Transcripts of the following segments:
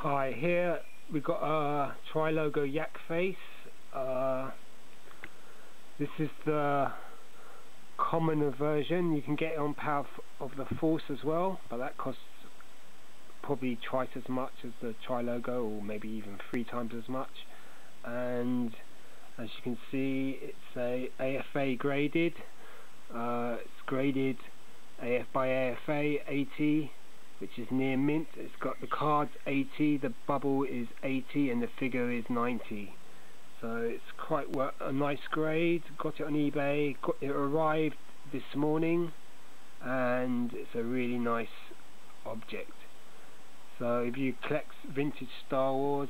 Hi, here we've got a Trilogo yak face. This is the commoner version. You can get it on Power of the Force as well, but that costs probably twice as much as the Trilogo, or maybe even 3 times as much. And as you can see, it's a AFA graded. It's graded by AFA 80, which is near mint. It's got the cards 80, the bubble is 80, and the figure is 90. So it's quite a nice grade. Got it on eBay. It arrived this morning, and it's a really nice object. So if you collect vintage Star Wars,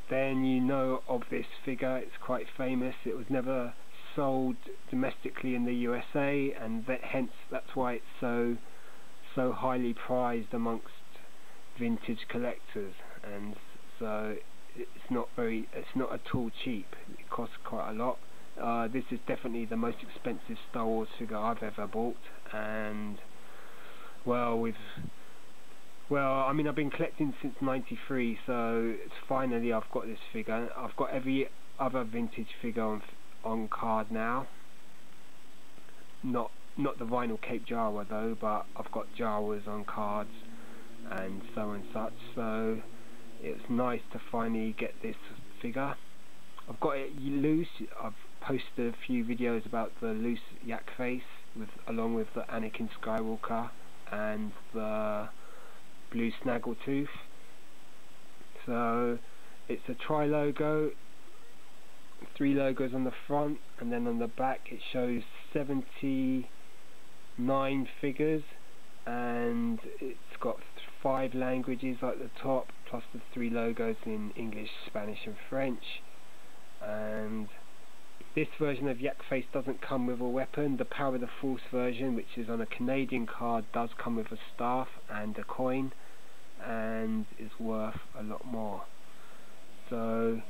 then you know of this figure. It's quite famous. It was never sold domestically in the USA, and hence that's why it's so highly prized amongst vintage collectors. And so it's not at all cheap. It costs quite a lot. This is definitely the most expensive Star Wars figure I've ever bought, and I mean, I've been collecting since '93, so it's finally I've got this figure. I've got every other vintage figure on card now. Not the vinyl Cape Jawa though, but I've got Jawas on cards and so and such. So it's nice to finally get this figure. I've got it loose. I've posted a few videos about the loose yak face along with the Anakin Skywalker and the blue snaggletooth. So it's a Trilogo, 3 logos on the front, and then on the back it shows 79 figures, and it's got 5 languages at the top, plus the 3 logos in English, Spanish and French. And this version of yak face doesn't come with a weapon. The Power of the Force version, which is on a Canadian card, does come with a staff and a coin, and is worth a lot more. So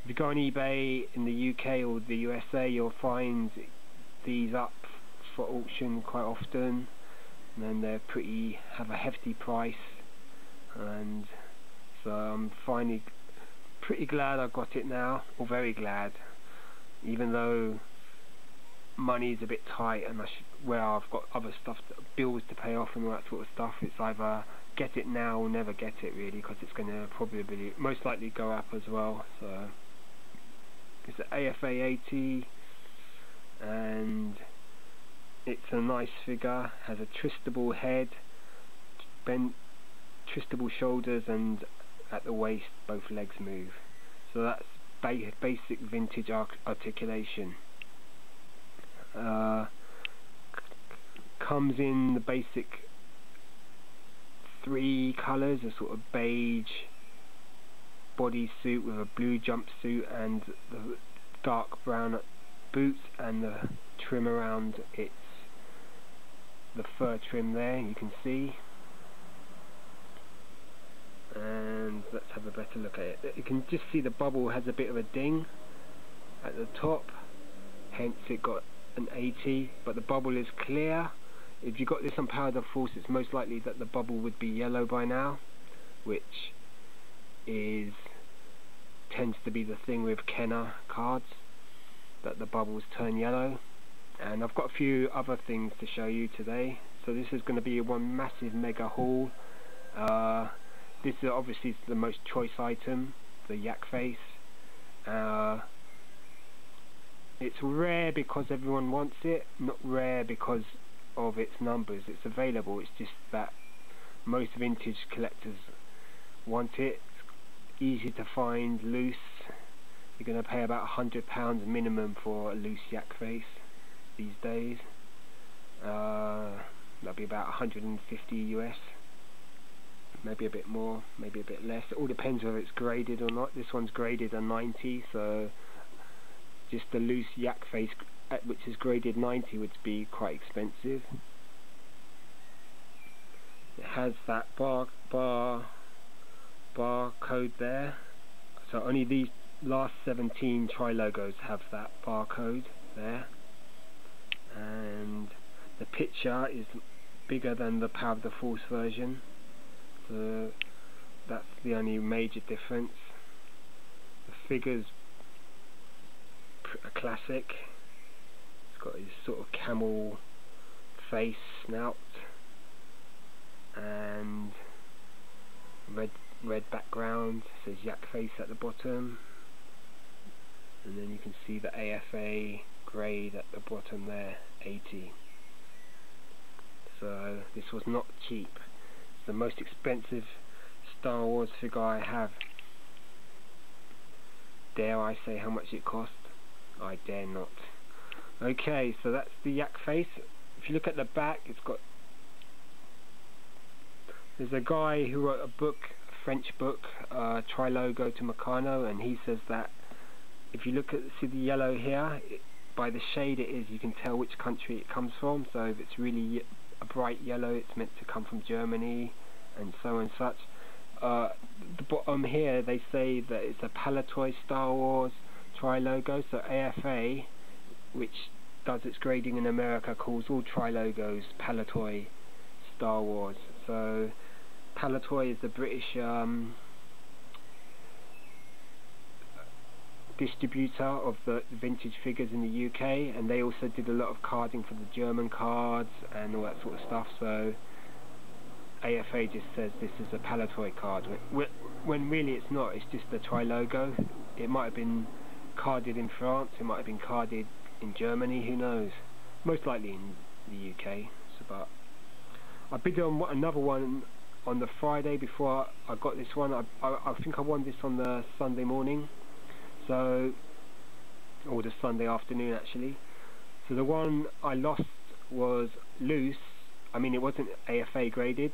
if you go on eBay in the UK or the USA, you'll find these up for auction quite often, and then they have a hefty price. And so I'm finally pretty glad I got it now, or very glad, even though money's a bit tight and I've got other stuff, bills to pay off and all that sort of stuff. It's either get it now or never get it, really, because it's going to probably most likely go up as well. So it's an AFA 80, and it's a nice figure. Has a twistable head, twistable shoulders, and at the waist both legs move. So that's basic vintage articulation. Comes in the basic 3 colours, a sort of beige bodysuit with a blue jumpsuit and the dark brown boots, and the trim around it's the fur trim there, you can see. And let's have a better look at it. You can just see the bubble has a bit of a ding at the top, hence it got an 80, but the bubble is clear. If you got this on Power of the Force, it's most likely that the bubble would be yellow by now, which tends to be the thing with Kenner cards, that the bubbles turn yellow. And I've got a few other things to show you today. So this is going to be one massive mega haul. This is obviously the most choice item, the yak face. It's rare because everyone wants it, not rare because of its numbers. It's available, it's just that most vintage collectors want it. It's easy to find loose. You're going to pay about £100 minimum for a loose yak face these days. That'll be about 150 US. Maybe a bit more, maybe a bit less. It all depends whether it's graded or not. This one's graded a 90, so just the loose yak face, which is graded 90, would be quite expensive. It has that barcode there, so only these last 17 Trilogos have that barcode there, and the picture is bigger than the Power of the Force version. The That's the only major difference. The figure's a classic. It's got his sort of camel face, snout, and red background. It says yak face at the bottom, and then you can see the AFA grade at the bottom there, 80. So this was not cheap. It's the most expensive Star Wars figure I have. Dare I say how much it cost? I dare not. Okay, so that's the yak face. If you look at the back, it's got... There's a guy who wrote a book, a French book, Trilogo to Meccano, and he says that if you look at, see the yellow here, by the shade it is, you can tell which country it comes from. So if it's really a bright yellow, it's meant to come from Germany, and so and such. The bottom here, they say that it's a Palitoy Star Wars Trilogo, so AFA, which does its grading in America, calls all Trilogos Palitoy Star Wars. So Palitoy is the British distributor of the vintage figures in the UK, and they also did a lot of carding for the German cards and all that sort of stuff. So AFA just says this is a Palitoy card, when really it's not. It's just a Trilogo. It might have been carded in France, it might have been carded in Germany, who knows. Most likely in the UK. So, but I bid on another one on the Friday before I got this one. I think I won this on the Sunday morning, so, or the Sunday afternoon actually. So the one I lost was loose. I mean, it wasn't AFA graded,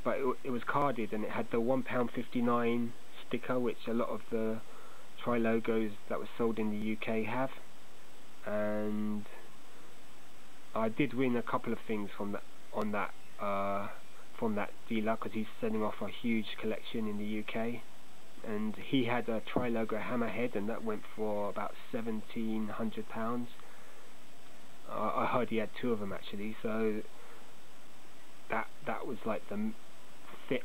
but it was carded, and it had the £1.59 sticker, which a lot of the Trilogos that were sold in the UK have. And I did win a couple of things from that from that dealer, because he's selling off a huge collection in the UK. And he had a Trilogo hammerhead, and that went for about £1,700. I heard he had two of them actually, so that was like the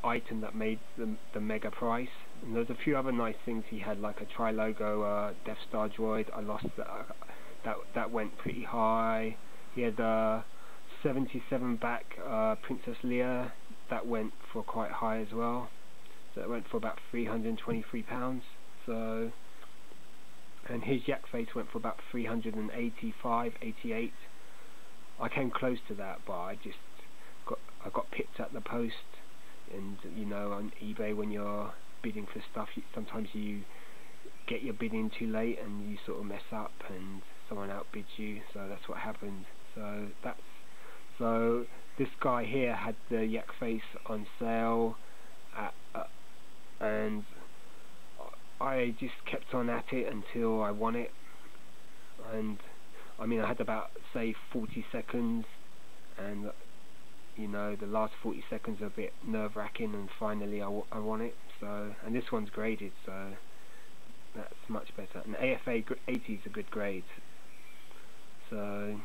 item that made the mega price. And there's a few other nice things he had, like a Trilogo Death Star droid. I lost that went pretty high. He had a 77 back Princess Leia, that went for quite high as well. So it went for about £323. So, and his yak face went for about 385, 88. I came close to that, but I got pipped at the post. And you know, on eBay, when you're bidding for stuff, sometimes you get your bid in too late and you sort of mess up and someone outbids you. So that's what happened. So this guy here had the yak face on sale and I just kept on at it until I won it. And I mean, I had about, say, 40 seconds, and you know, the last 40 seconds are a bit nerve-wracking, and finally I won it. So, and this one's graded, so that's much better. And AFA 80 is a good grade. So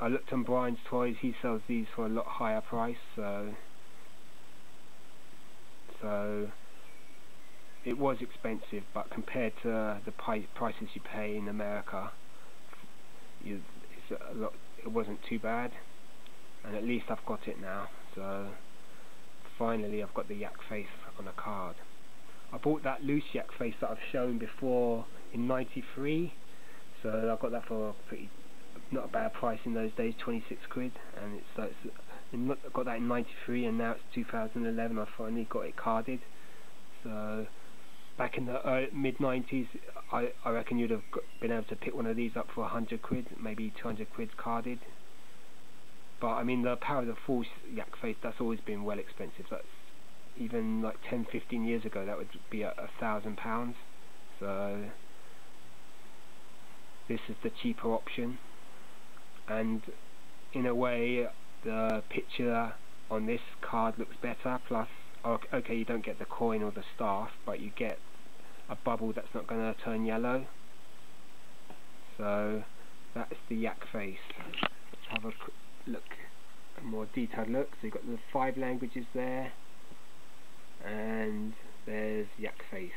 I looked on Brian's Toys, he sells these for a lot higher price, so it was expensive, but compared to the prices you pay in America, it's a lot. It wasn't too bad, and at least I've got it now. So finally I've got the yak face on a card. I bought that loose yak face that I've shown before in '93, so I got that for a pretty, not a bad price in those days, 26 quid, and I got that in '93, and now it's 2011. I finally got it carded. So back in the mid-90s, I reckon you'd have been able to pick one of these up for 100 quid, maybe 200 quid carded. But I mean, the Power of the Force yak face, that's always been well expensive. That's even like 10-15 years ago, that would be £1,000. So this is the cheaper option, and in a way the picture on this card looks better. Plus, okay, you don't get the coin or the staff, but you get a bubble that's not going to turn yellow. So that's the yak face. Let's have a quick look, a more detailed look. So you've got the 5 languages there, and there's Yak Face.